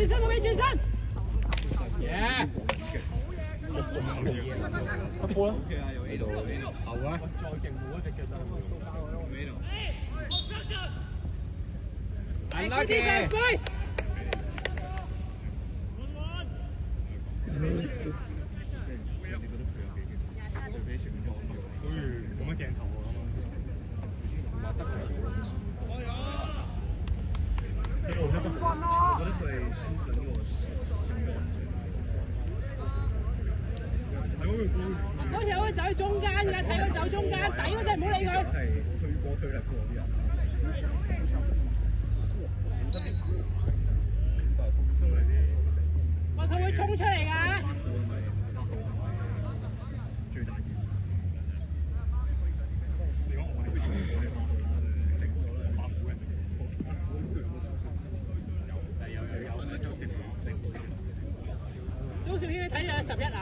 轉身，轉身。耶！一波啦。喺度，後啊！再勁冇一隻腳得。Unlucky。咁嘅鏡頭喎，唔係得嘅。我覺得佢係身份嗰個嗰條可以走喺中間㗎，睇佢走中間，底嗰隻唔好理佢。係推波推得過啲人。小心啲跑。我佢會衝出嚟㗎。最大件。鍾兆軒你睇住11啊！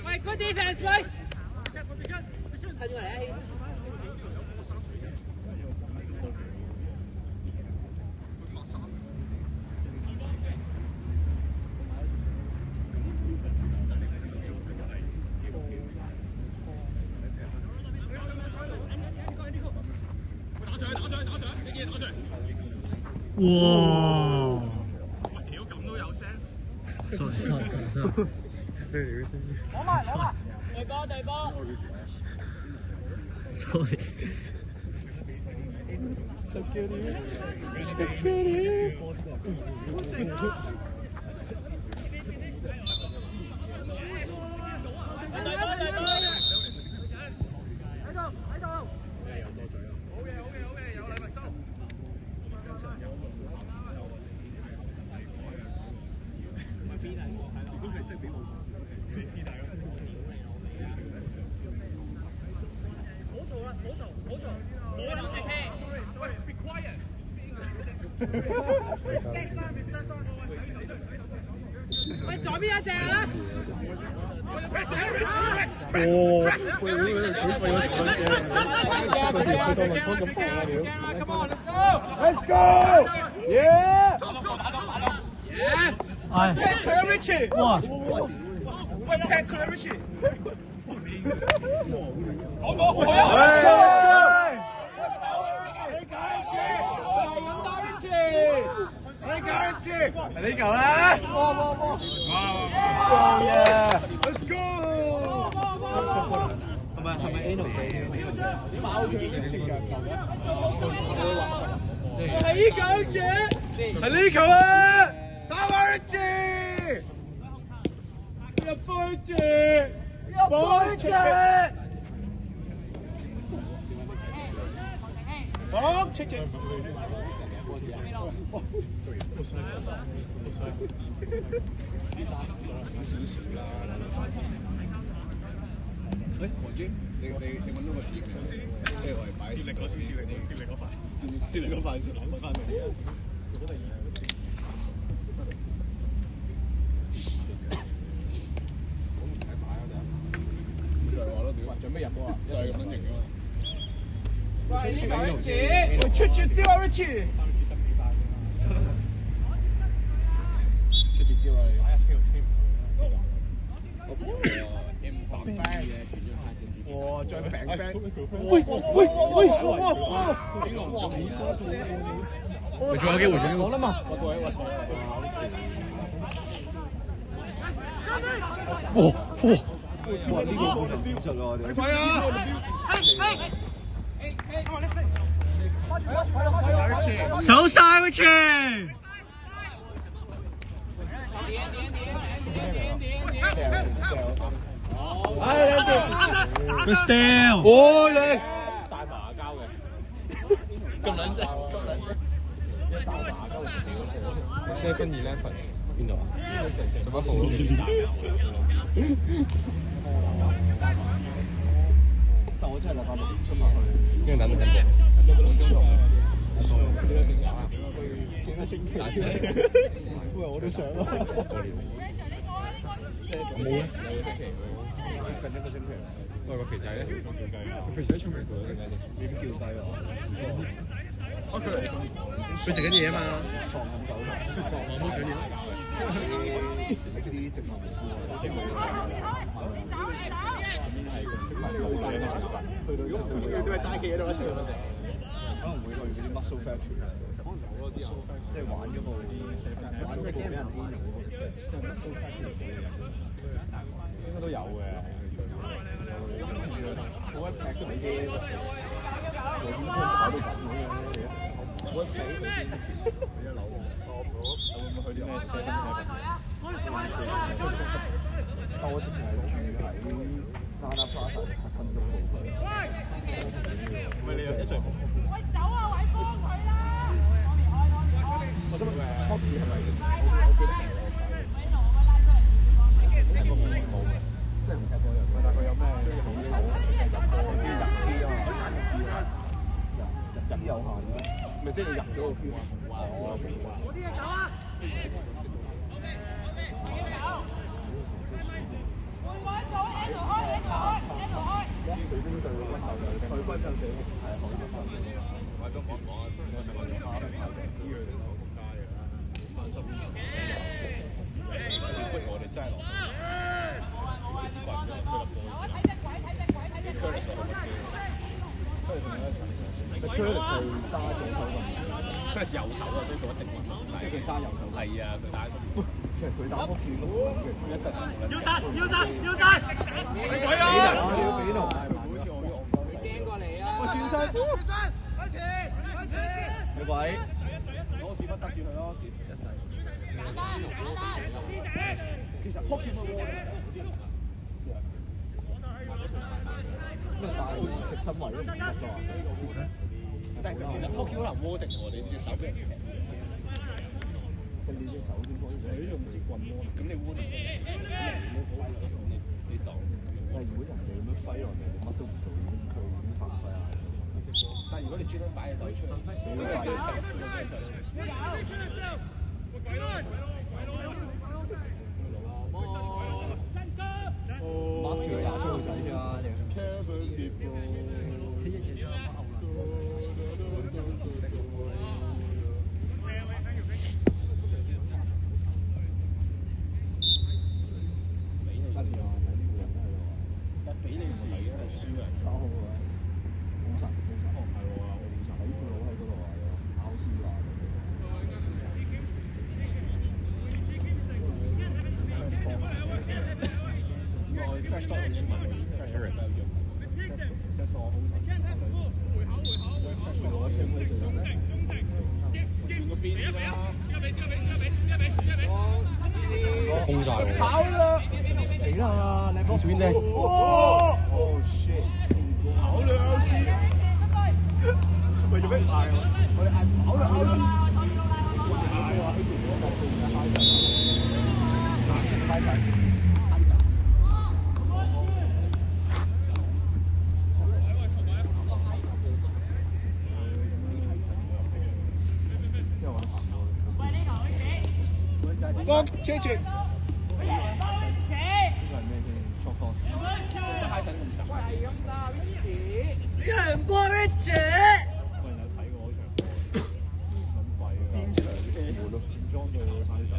喂，good defense boys！睇住嚟啊！哇！屌咁都有聲。攞埋對波。Sorry。喂，左邊一隻啊！喂，Let's go! Yeah! Yes! Take Richie! 哇！喂，take Richie! 好！你呢嚿啦！哇 ！Let's go！ 係咪 Ano 俾？爆佢一次㗎！係呢嚿啫，係呢嚿啦！打翻一次！入杯住！入杯住！好，切！誒，黃珠，你揾到個視型未？即係我哋擺接力嗰塊先攞翻嚟。就係話咯，屌！準備入波啊！就係咁樣型啊嘛。喂，呢個Richie，出招啊 Richie！出別招啊！打一車又車唔到。哇！張餅 friend， 喂！你仲有機會嘅，講啦嘛。哇！呢個標準啊！你睇啊！手晒 Richie！ Good steal！ 哦你大麻膠嘅，咁撚正，大麻膠7-11邊度啊？11號。但我真係禮拜六出埋去，因為等幾多星期啊？幾多星期？喂，我都想啊！冇咧，有個星期接近一個星期。喂，個肥仔咧？個肥仔出名做咗點解先？你都叫低喎。佢食緊嘢啊嘛。喪咁走啦，我冇搶嘢。食啲植物糊啊，即係冇啦。係個食物好大隻食物，去到都係齋企喺度一齊咯。可能會去嗰啲 muscle factory 啊，可能有咯啲人，即係玩嗰個俾人 A 嗰個 muscle factory 應該都有嘅。好一劈嗰啲嘢，有啲都搞到咁樣嘅。我睇佢先一樓，會唔會去啲咩社區嘅？但我之前係住喺Nana Plaza 10分鐘路去。唔係你又一齊？喂，走啊！偉幫佢啦！我想問Hockey係咪？我記得係我睇。冇嘅，即係唔踢波又。但係佢有咩好醜？入波知入 P 啊嘛，入 P 有限嘅。咪即係你入咗個 Q 啊！嗰啲嘢走啊！水晶對溫柔對，佢溫柔死，係好麻煩。我都講啊，我成日做蝦皮，知佢哋好仆街嘅啦。放心，不如我哋真係落。睇隻鬼，睇隻鬼，睇隻鬼。佢係揸左手咁，佢係右手啊，所以佢一定穩。即係佢揸右手。係啊，佢打喺出邊。其實佢打波見到佢一定。要殺！要殺！你鬼啊！你要俾度。好似我驚過嚟啊！我轉身，開始。你鬼！攞屎忽得住佢咯，一齊。其實 hockey 咪喎。咩大食身位都唔得㗎？即係其實 hockey 可能窩定喎，你隻手俾人踢。你隻手點可以用支棍窩？咁你窩定你擋。但係如果人哋咁樣揮落嚟，你乜都唔做，佢已經發揮啦。但係如果你專登擺隻手出嚟，你會發揮。mark 住佢廿出個仔先啊！比利時已經係輸人，打好啊！好神，哦係喎，好神，喺佢佬喺嗰度啊，考試話我真係 stop 你先問你 trash 人咩用 ？trash 我好神，我攞車妹做咩？轉個邊啦！空晒喎。跑啦！嚟啦！你放邊咧？哦 shit！ 跑兩歐先。為做咩嗌我？我哋嗌跑兩歐先。我哋嗌話喺條嗰度做嘅嗨神。嗨神。幫車住。人波一姐，我有睇過嗰場，撚廢㗎。邊場啫？無論聖裝對泰神，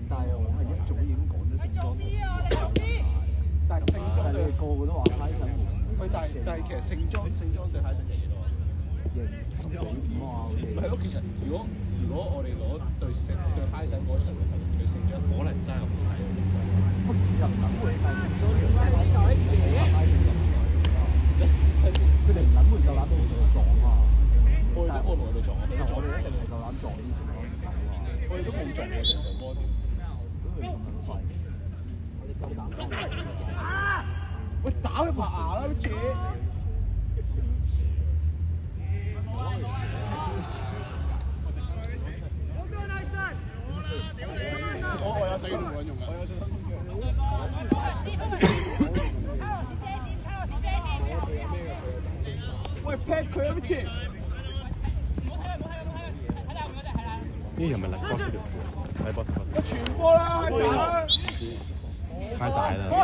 但係我係一早已經講咗聖裝對泰神。但係聖裝對個個都話泰神。喂，但係其實聖裝對泰神贏幾多啊？贏7-5啊！係咯，其實如果我哋攞對泰神嗰場就對聖裝，可能真係好睇。其實唔會，但係聖裝對泰神。佢哋唔諗會夠膽同佢撞啊！我哋都冇同佢撞，我哋一定係夠膽撞呢啲情況。我哋都冇撞過成場波，咁佢咁撚廢。我哋夠膽撞。喂，打佢拍牙啦，好似！我有水都冇人用㗎。喂，劈佢啊！乜嘢？呢係咪嚟波條褲？睇波條。我傳波啦，開手！太大啦。喂，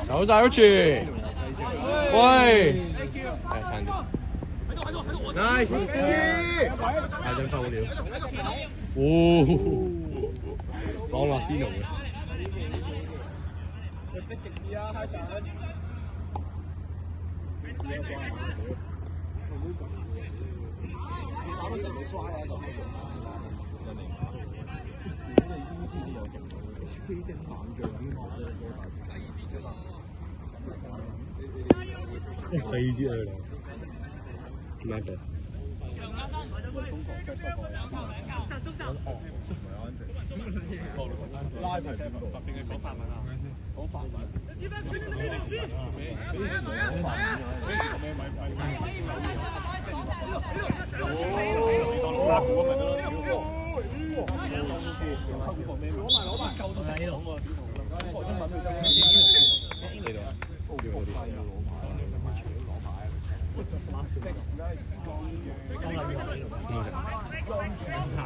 手晒好住，喂，係差啲 ，nice， 太真收了，哦，講落啲龍嘅，積極啲啊，開神！打到成你刷啊！咁第二支去啦，咩嘅？拉佢車房，定係講法文啊？講法文。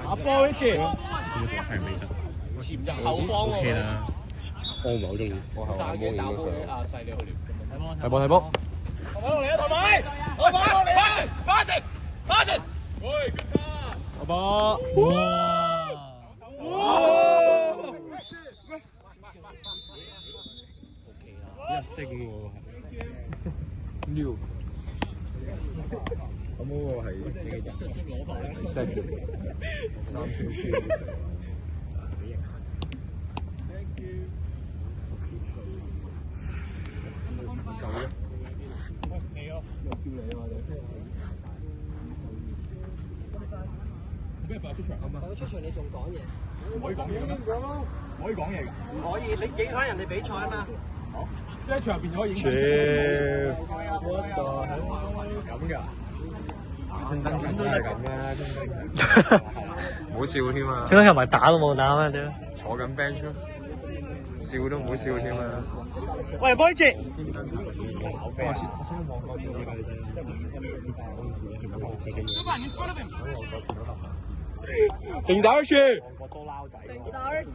阿波呢次，咁我成日睇唔起身。潛入後方 O K 啦，我唔係好中意。我係但係打波阿細你好了。睇波睇波。落嚟啊，頭尾！我放落嚟啊！巴神！喂，阿波。哇！一聲喎。溜。咁嗰個係幾隻？三星期。我出場你仲講嘢？唔可以講嘢嘅咩？唔可以講嘢㗎。唔可以，你影響人哋比賽啊嘛。即係場入邊可以影響。咁㗎？清燈球都係咁啦，唔好笑添啊！點解又唔係打都冇打咩？屌！坐緊 bench 咯，笑都唔好笑添啊！喂，波住！定打去！打二隻。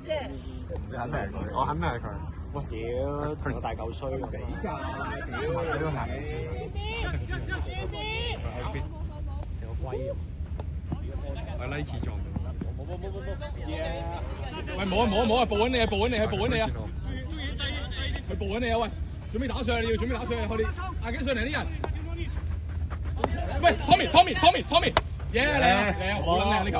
你肯定係佢，我肯定係佢。我屌，成個大嚿衰咁。成個龜咁。我 Nike 撞到。喂，冇啊！報緊你啊！佢報緊你啊！喂，準備打上嚟，你要準備打上嚟，我哋嗌緊上嚟啲人。喂 ，Tommy，耶！嚟啊！好撚靚呢球。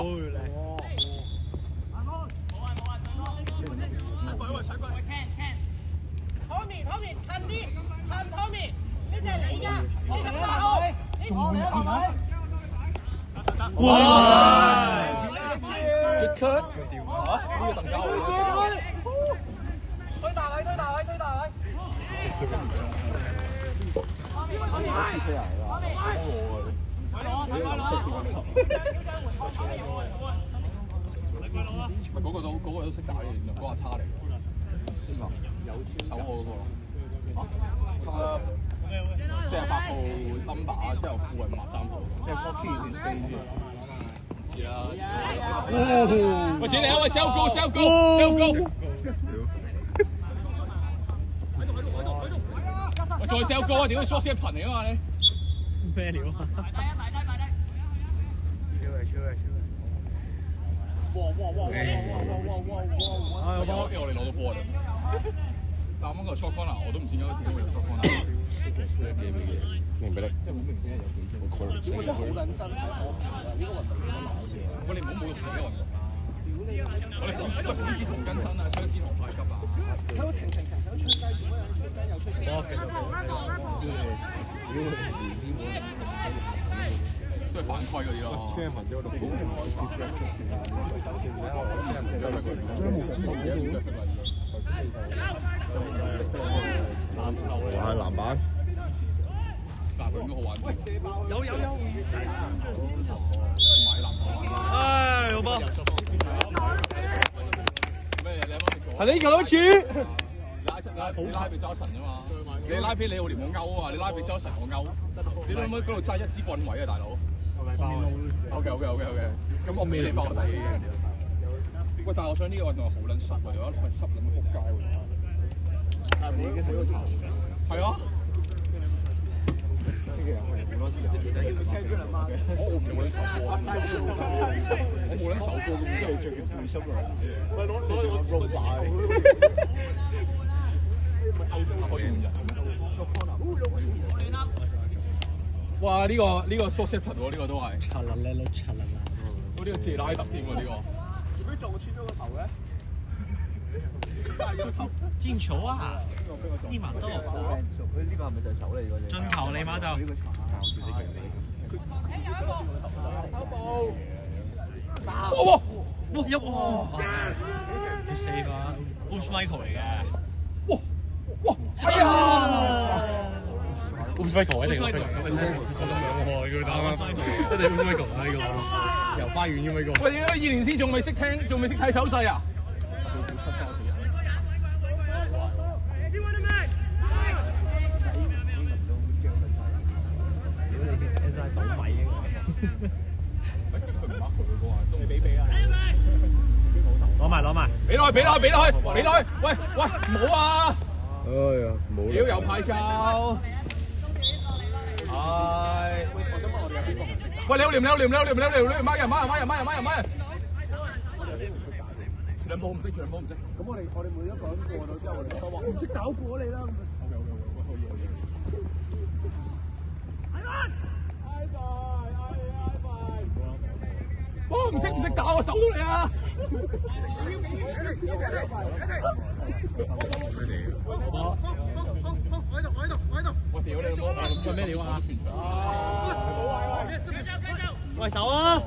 Tommy，近啲，近 Tommy，呢隻係你㗎，你18號，你我嚟啊，係咪？哇！佢 cut 呢個鄧家豪。推大位！嗰個都識打嘅，原來嗰個差嚟。有手我嗰個，48號 number 之後褲係53號，即係 copy 段 stay 啫。唔知啦。喂，自己嚟啊！喂 ，sell go！ 喂，再 sell go 啊！屌，short 一群嚟啊嘛你。咩料啊？哇！因為我哋攞到波啦。但啱啱個 short corner 我都唔知點解會有 short corner。明白啦。真係好撚真係我呢個運動我哋唔好侮辱自己運動啊！我哋本是同根生啊，雙肩同快級啊！停！想吹雞做乜樣？吹雞又吹雞。都係犯規嗰啲咯。聽聞咗度。係籃板。但係佢應該好玩啲。有。買籃板。唉，好波。咩？你啱啱做？係呢個好似。你拉俾周神啫嘛，你拉俾李浩廉我勾啊嘛，你拉俾周神我勾，你諗唔諗嗰度揸一支棍位啊大佬？OK，咁我俾你包底。喂，但係我想呢個運動係好撚濕喎，有一係濕撚到仆街喎。但係你已經睇到場。係啊。即係好多時候。我唔冇撚手波，我冇撚手波咁即係着件背心嚟。喂，攞個碌擺。可以換人。哇！呢個 short set 喎，呢個都係。擦啦咧，擦啦啦。呢個謝拉特添喎，呢個。做咩撞穿咗個頭咧？進球啊！立馬到。佢呢個係咪就係手嚟嗰隻？進球你馬就。呢個哇！入哇！要4番 ，Bruce Michael 嚟嘅。哇！係啊 ！Bruce Michael 一定 Bruce Michael，咁你睇頭先咁樣喎，佢打啱，一定 Bruce Michael 啊呢個，遊花園咁呢個。喂，你2年先仲未識聽，仲未識睇手勢啊？攞埋，俾落去，喂，唔好啊！哎呀，冇。屌有派就，係。我想問我哋有邊個唔識打？喂，你好廉，孖人。全部唔識。咁我哋每一個人過到之後，我哋都話唔識搞過你啦。我唔識打，我手到你啊！我屌你老母！喂咩料啊？喂手啊！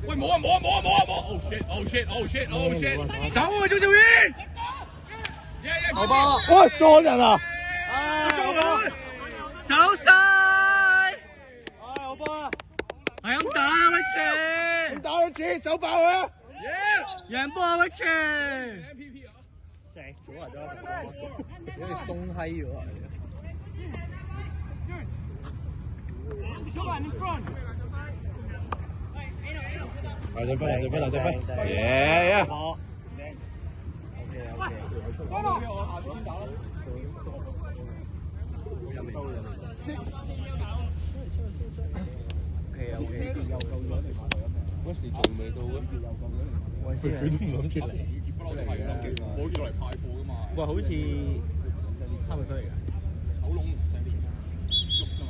喂冇啊！Oh shit！走啊，鍾兆遠！好吧，喂撞人啊！手勢！好波啊！係咁打啊 ，Rich！ 打佢自己手爆佢啊！贏波啊 ，Rich！ 錫咗啊，真係，因為鬆閪咗啊！來陣分，耶！好。嗰時仲未到嘅，佢都唔諗住嚟。冇叫落嚟派貨㗎嘛。哇，好似黑尾區嚟㗎。手籠唔使點喐啫嘛。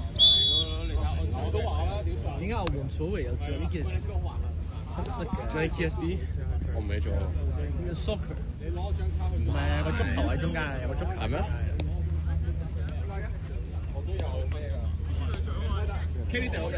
你睇我都話啦，屌！點解澳門所謂有著呢件黑色嘅 Nike SB， 我唔記得咗。叫 soccer。你攞張卡去。唔係個足球喺中間，有個足球。係咩？我都有咩㗎？Kelly 掉嘅。